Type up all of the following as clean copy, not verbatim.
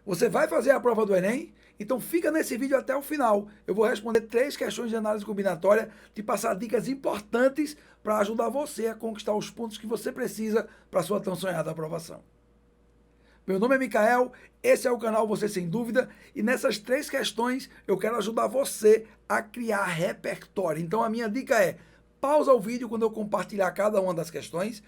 Você vai fazer a prova do Enem? Então fica nesse vídeo até o final. Eu vou responder 3 questões de análise combinatória, te passar dicas importantes para ajudar você a conquistar os pontos que você precisa para sua tão sonhada aprovação. Meu nome é Micael, esse é o canal Você Sem Dúvida, e nessas 3 questões eu quero ajudar você a criar repertório. Então a minha dica é, pausa o vídeo quando eu compartilhar cada uma das questões,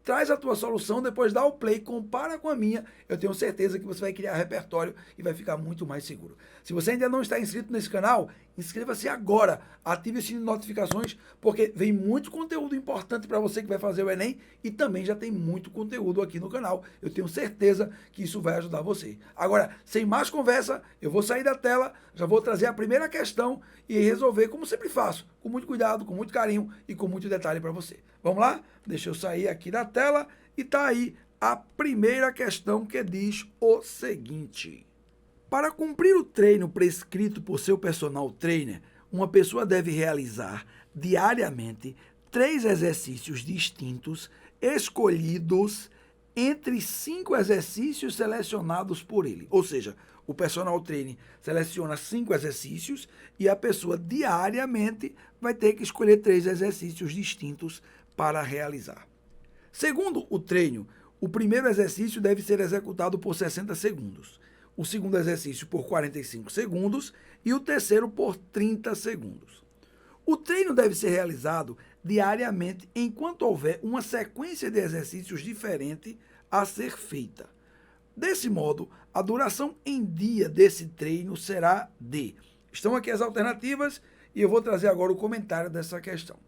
traz a tua solução, depois dá o play, compara com a minha, eu tenho certeza que você vai criar repertório e vai ficar muito mais seguro. Se você ainda não está inscrito nesse canal, inscreva-se agora, ative o sininho de notificações, porque vem muito conteúdo importante para você que vai fazer o Enem e também já tem muito conteúdo aqui no canal. Eu tenho certeza que isso vai ajudar você. Agora, sem mais conversa, eu vou sair da tela, já vou trazer a primeira questão e resolver como sempre faço, com muito cuidado, com muito carinho e com muito detalhe para você. Vamos lá? Deixa eu sair aqui da tela e tá aí a primeira questão que diz o seguinte. Para cumprir o treino prescrito por seu personal trainer, uma pessoa deve realizar diariamente 3 exercícios distintos escolhidos entre 5 exercícios selecionados por ele. Ou seja, o personal trainer seleciona 5 exercícios e a pessoa diariamente vai ter que escolher 3 exercícios distintos para realizar. Segundo o treino, o primeiro exercício deve ser executado por 60 segundos, o segundo exercício por 45 segundos e o terceiro por 30 segundos. O treino deve ser realizado diariamente enquanto houver uma sequência de exercícios diferente a ser feita. Desse modo, a duração em dia desse treino será de... Estão aqui as alternativas e eu vou trazer agora o comentário dessa questão.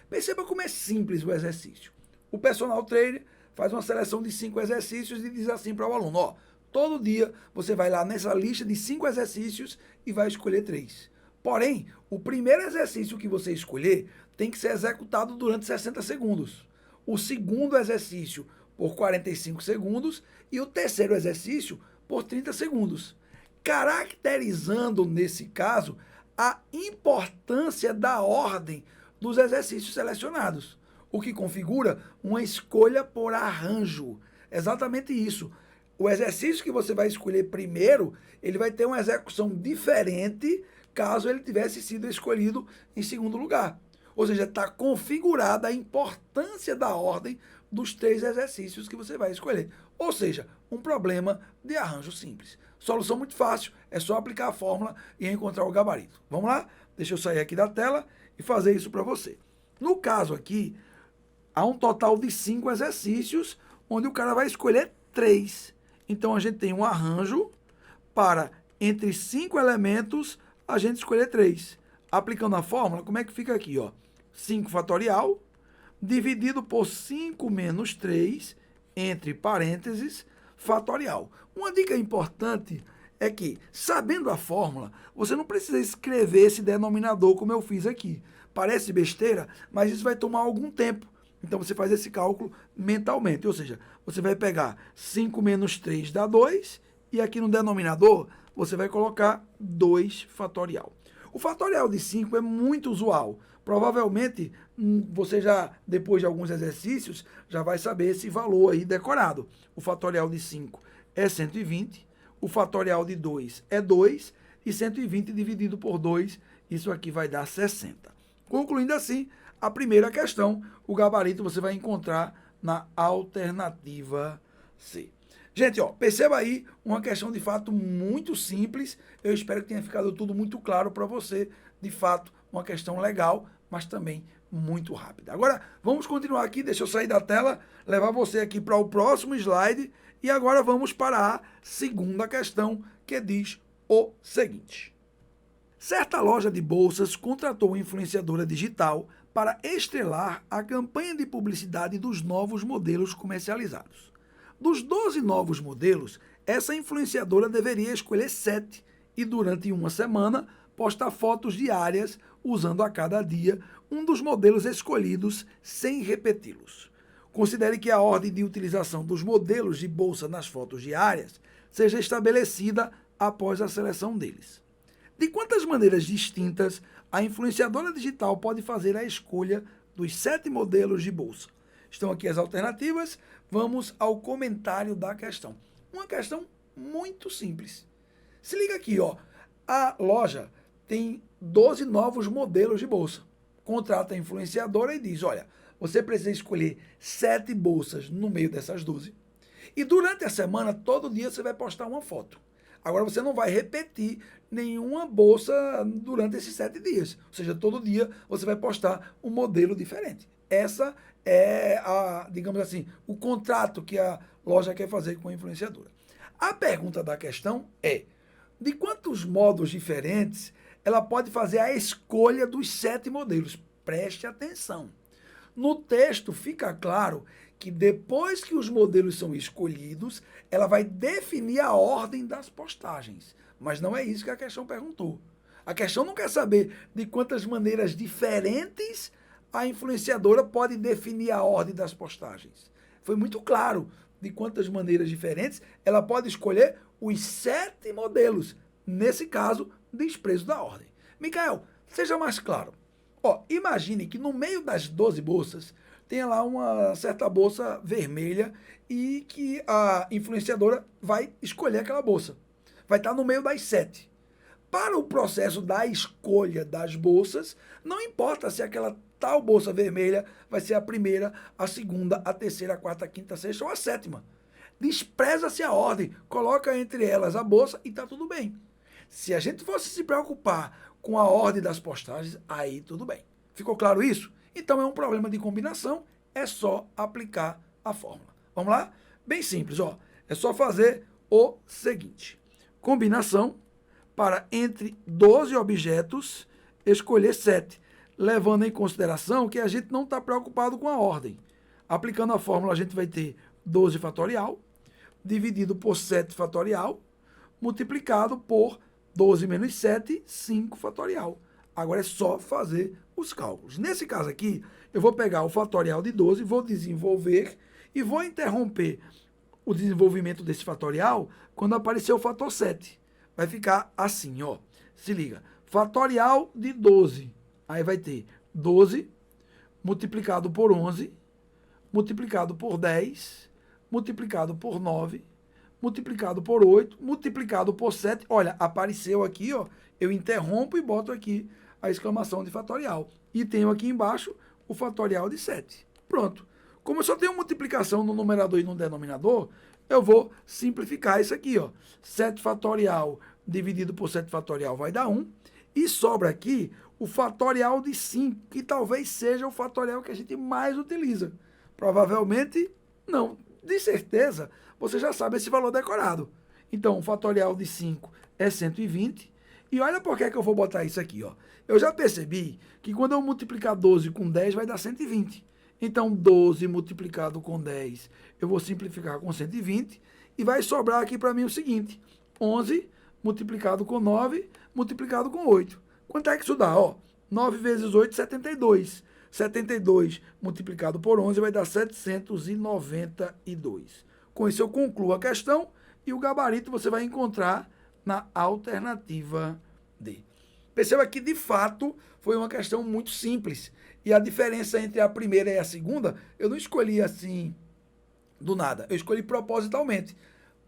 Perceba como é simples o exercício. O personal trainer faz uma seleção de 5 exercícios e diz assim para o aluno, ó, todo dia você vai lá nessa lista de 5 exercícios e vai escolher 3. Porém, o primeiro exercício que você escolher tem que ser executado durante 60 segundos. O segundo exercício por 45 segundos e o terceiro exercício por 30 segundos. Caracterizando, nesse caso, a importância da ordem dos exercícios selecionados, o que configura uma escolha por arranjo. Exatamente isso. O exercício que você vai escolher primeiro, ele vai ter uma execução diferente caso ele tivesse sido escolhido em segundo lugar. Ou seja, está configurada a importância da ordem dos 3 exercícios que você vai escolher. Ou seja, um problema de arranjo simples. Solução muito fácil, é só aplicar a fórmula e encontrar o gabarito. Vamos lá? Deixa eu sair aqui da tela e fazer isso para você. No caso aqui, há um total de 5 exercícios, onde o cara vai escolher 3. Então, a gente tem um arranjo para, entre 5 elementos, a gente escolher 3. Aplicando a fórmula, como é que fica aqui? Ó? 5 fatorial, dividido por 5 menos 3, entre parênteses, fatorial. Uma dica importante é que, sabendo a fórmula, você não precisa escrever esse denominador como eu fiz aqui. Parece besteira, mas isso vai tomar algum tempo. Então, você faz esse cálculo mentalmente. Ou seja, você vai pegar 5 menos 3 dá 2, e aqui no denominador, você vai colocar 2 fatorial. O fatorial de 5 é muito usual. Provavelmente, você já, depois de alguns exercícios, já vai saber esse valor aí decorado. O fatorial de 5 é 120, o fatorial de 2 é 2, e 120 dividido por 2, isso aqui vai dar 60. Concluindo assim, a primeira questão, o gabarito você vai encontrar na alternativa C. Gente, ó, perceba aí uma questão de fato muito simples. Eu espero que tenha ficado tudo muito claro para você. De fato, uma questão legal, mas também muito rápida. Agora, vamos continuar aqui. Deixa eu sair da tela, levar você aqui para o próximo slide. E agora vamos para a segunda questão, que diz o seguinte. Certa loja de bolsas contratou uma influenciadora digital para estrelar a campanha de publicidade dos novos modelos comercializados. Dos 12 novos modelos, essa influenciadora deveria escolher 7 e, durante uma semana, postar fotos diárias usando a cada dia um dos modelos escolhidos sem repeti-los. Considere que a ordem de utilização dos modelos de bolsa nas fotos diárias seja estabelecida após a seleção deles. De quantas maneiras distintas a influenciadora digital pode fazer a escolha dos 7 modelos de bolsa? Estão aqui as alternativas, vamos ao comentário da questão. Uma questão muito simples. Se liga aqui, ó. A loja tem 12 novos modelos de bolsa. Contrata a influenciadora e diz, olha, você precisa escolher 7 bolsas no meio dessas 12. E durante a semana, todo dia você vai postar uma foto. Agora você não vai repetir nenhuma bolsa durante esses 7 dias. Ou seja, todo dia você vai postar um modelo diferente. Essa é digamos assim, o contrato que a loja quer fazer com a influenciadora. A pergunta da questão é, de quantos modos diferentes ela pode fazer a escolha dos 7 modelos? Preste atenção. No texto fica claro que depois que os modelos são escolhidos, ela vai definir a ordem das postagens. Mas não é isso que a questão perguntou. A questão não quer saber de quantas maneiras diferentes a influenciadora pode definir a ordem das postagens. Foi muito claro de quantas maneiras diferentes ela pode escolher os 7 modelos. Nesse caso, desprezo da ordem. Micael, seja mais claro. Ó, imagine que no meio das 12 bolsas tenha lá uma certa bolsa vermelha e que a influenciadora vai escolher aquela bolsa. Vai estar no meio das 7. Para o processo da escolha das bolsas, não importa se aquela tal bolsa vermelha vai ser a primeira, a segunda, a terceira, a quarta, a quinta, a sexta ou a sétima. Despreza-se a ordem, coloca entre elas a bolsa e está tudo bem. Se a gente fosse se preocupar com a ordem das postagens, aí tudo bem. Ficou claro isso? Então é um problema de combinação, é só aplicar a fórmula. Vamos lá? Bem simples, ó. É só fazer o seguinte. Combinação para entre 12 objetos, escolher 7, levando em consideração que a gente não está preocupado com a ordem. Aplicando a fórmula, a gente vai ter 12 fatorial, dividido por 7 fatorial, multiplicado por 12 menos 7, 5 fatorial. Agora é só fazer os cálculos. Nesse caso aqui, eu vou pegar o fatorial de 12, vou desenvolver e vou interromper o desenvolvimento desse fatorial quando aparecer o fator 7. Vai ficar assim, ó. Se liga. Fatorial de 12. Aí vai ter 12 multiplicado por 11, multiplicado por 10, multiplicado por 9, multiplicado por 8, multiplicado por 7. Olha, apareceu aqui, ó. Eu interrompo e boto aqui a exclamação de fatorial. E tenho aqui embaixo o fatorial de 7. Pronto. Como eu só tenho multiplicação no numerador e no denominador, eu vou simplificar isso aqui, ó. 7 fatorial dividido por 7 fatorial vai dar 1. E sobra aqui o fatorial de 5, que talvez seja o fatorial que a gente mais utiliza. Provavelmente, não. De certeza, você já sabe esse valor decorado. Então, o fatorial de 5 é 120. E olha por que eu vou botar isso aqui, ó. Eu já percebi que quando eu multiplicar 12 com 10 vai dar 120. Então, 12 multiplicado com 10, eu vou simplificar com 120. E vai sobrar aqui para mim o seguinte. 11 multiplicado com 9, multiplicado com 8. Quanto é que isso dá? Ó, 9 vezes 8, 72. 72 multiplicado por 11 vai dar 792. Com isso eu concluo a questão e o gabarito você vai encontrar na alternativa D. Perceba que, de fato, foi uma questão muito simples. E a diferença entre a primeira e a segunda, eu não escolhi assim do nada. Eu escolhi propositalmente.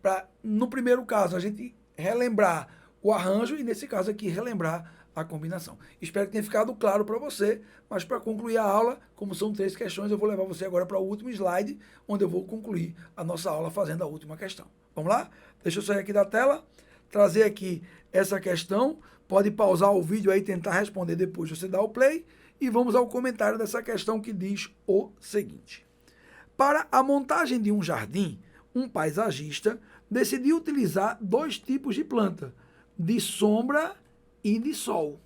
Para, no primeiro caso, a gente relembrar o arranjo e, nesse caso aqui, relembrar a combinação. Espero que tenha ficado claro para você, mas para concluir a aula, como são 3 questões, eu vou levar você agora para o último slide, onde eu vou concluir a nossa aula fazendo a última questão. Vamos lá? Deixa eu sair aqui da tela, trazer aqui essa questão, pode pausar o vídeo aí e tentar responder depois, você dá o play, e vamos ao comentário dessa questão que diz o seguinte. Para a montagem de um jardim, um paisagista decidiu utilizar 2 tipos de planta, de sombra e de sol.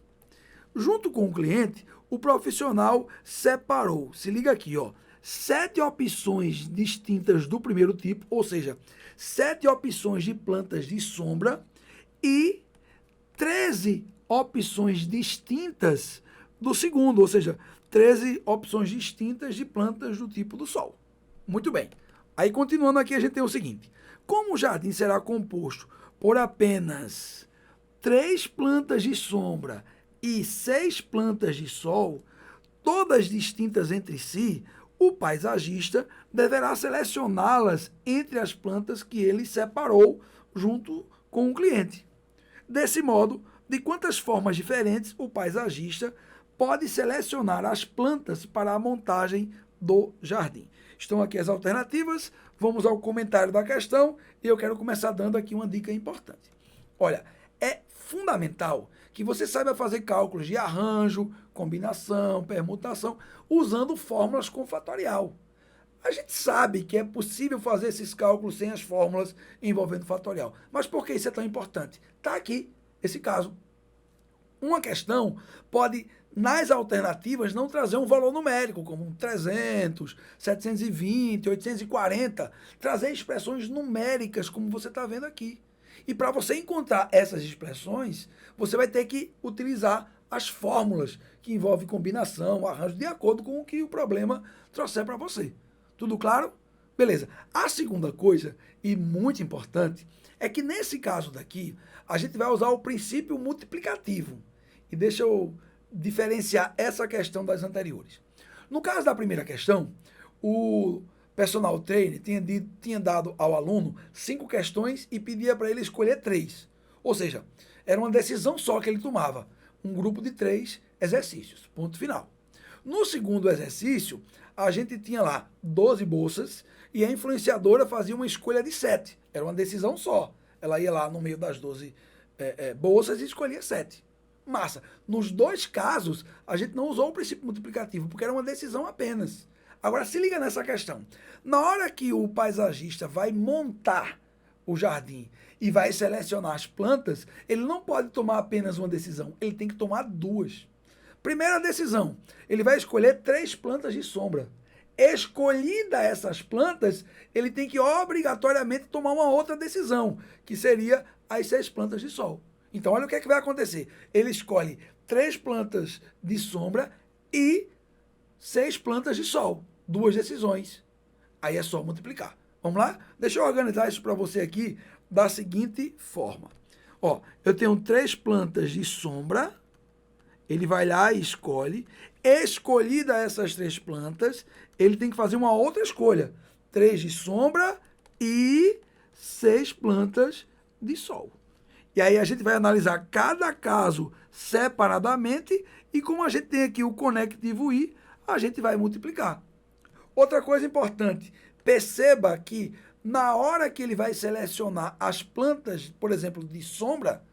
Junto com o cliente, o profissional separou, se liga aqui, ó, 7 opções distintas do primeiro tipo, ou seja, 7 opções de plantas de sombra e 13 opções distintas do segundo, ou seja, 13 opções distintas de plantas do tipo do sol. Muito bem. Aí, continuando aqui, a gente tem o seguinte. Como o jardim será composto por apenas 3 plantas de sombra e 6 plantas de sol, todas distintas entre si, o paisagista deverá selecioná-las entre as plantas que ele separou junto com o cliente. Desse modo, de quantas formas diferentes o paisagista pode selecionar as plantas para a montagem do jardim. Estão aqui as alternativas, vamos ao comentário da questão e eu quero começar dando aqui uma dica importante. Olha, é fundamental que você saiba fazer cálculos de arranjo, combinação, permutação, usando fórmulas com fatorial. A gente sabe que é possível fazer esses cálculos sem as fórmulas envolvendo fatorial. Mas por que isso é tão importante? Está aqui esse caso. Uma questão pode, nas alternativas, não trazer um valor numérico, como 300, 720, 840, trazer expressões numéricas, como você está vendo aqui. E para você encontrar essas expressões, você vai ter que utilizar as fórmulas que envolvem combinação, arranjo, de acordo com o que o problema trouxer para você. Tudo claro? Beleza. A segunda coisa, e muito importante, é que nesse caso daqui, a gente vai usar o princípio multiplicativo. E deixa eu diferenciar essa questão das anteriores. No caso da primeira questão, o personal trainer tinha dado ao aluno 5 questões e pedia para ele escolher 3. Ou seja, era uma decisão só que ele tomava. Um grupo de 3 exercícios. Ponto final. No segundo exercício, a gente tinha lá 12 bolsas e a influenciadora fazia uma escolha de 7. Era uma decisão só. Ela ia lá no meio das 12 bolsas e escolhia 7. Massa. Nos dois casos, a gente não usou o princípio multiplicativo, porque era uma decisão apenas. Agora, se liga nessa questão. Na hora que o paisagista vai montar o jardim e vai selecionar as plantas, ele não pode tomar apenas uma decisão, ele tem que tomar 2. Primeira decisão, ele vai escolher 3 plantas de sombra. Escolhida essas plantas, ele tem que obrigatoriamente tomar uma outra decisão, que seria as 6 plantas de sol. Então, olha o que é que vai acontecer. Ele escolhe 3 plantas de sombra e 6 plantas de sol. 2 decisões. Aí é só multiplicar. Vamos lá? Deixa eu organizar isso para você aqui da seguinte forma. Ó, eu tenho 3 plantas de sombra. Ele vai lá e escolhe. Escolhida essas 3 plantas, ele tem que fazer uma outra escolha. 3 de sombra e 6 plantas de sol. E aí a gente vai analisar cada caso separadamente e como a gente tem aqui o conectivo I, a gente vai multiplicar. Outra coisa importante, perceba que na hora que ele vai selecionar as plantas, por exemplo, de sombra,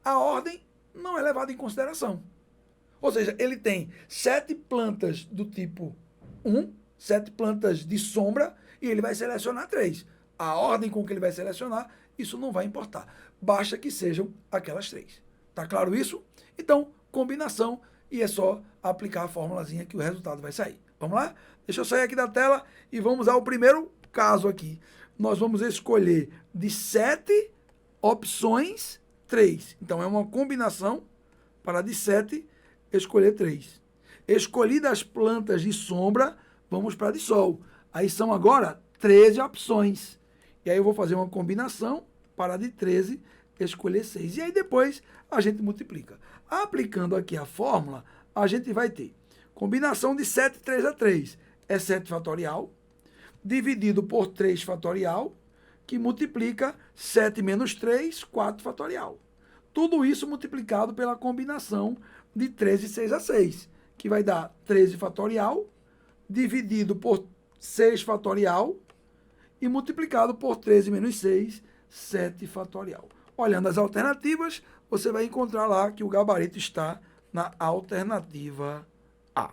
a ordem não é levada em consideração. Ou seja, ele tem 7 plantas do tipo 1, 7 plantas de sombra, e ele vai selecionar 3. A ordem com que ele vai selecionar, isso não vai importar. Basta que sejam aquelas 3. Tá claro isso? Então, combinação, e é só aplicar a formulazinha que o resultado vai sair. Vamos lá? Deixa eu sair aqui da tela e vamos ao primeiro caso aqui. Nós vamos escolher de 7 opções, 3. Então, é uma combinação para de 7 escolher 3. Escolhidas as plantas de sombra, vamos para de sol. Aí são agora 13 opções. E aí eu vou fazer uma combinação para de 13 escolher 6. E aí depois a gente multiplica. Aplicando aqui a fórmula, a gente vai ter combinação de 7, 3 a 3. É 7 fatorial, dividido por 3 fatorial, que multiplica 7 menos 3, 4 fatorial. Tudo isso multiplicado pela combinação de 13, 6 a 6, que vai dar 13 fatorial, dividido por 6 fatorial, e multiplicado por 13 menos 6, 7 fatorial. Olhando as alternativas, você vai encontrar lá que o gabarito está na alternativa A.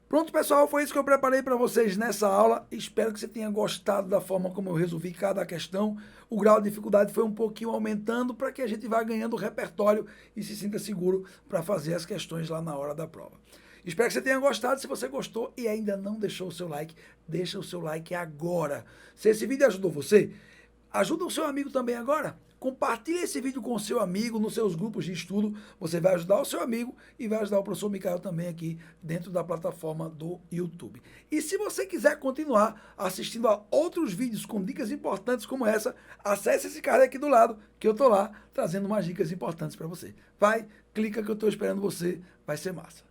Pronto, pessoal, foi isso que eu preparei para vocês nessa aula. Espero que você tenha gostado da forma como eu resolvi cada questão. O grau de dificuldade foi um pouquinho aumentando para que a gente vá ganhando repertório e se sinta seguro para fazer as questões lá na hora da prova. Espero que você tenha gostado. Se você gostou e ainda não deixou o seu like, deixa o seu like agora. Se esse vídeo ajudou você, ajuda o seu amigo também agora. Compartilhe esse vídeo com o seu amigo, nos seus grupos de estudo. Você vai ajudar o seu amigo e vai ajudar o professor Micael também aqui dentro da plataforma do YouTube. E se você quiser continuar assistindo a outros vídeos com dicas importantes como essa, acesse esse card aqui do lado, que eu estou lá trazendo umas dicas importantes para você. Vai, clica que eu estou esperando você, vai ser massa.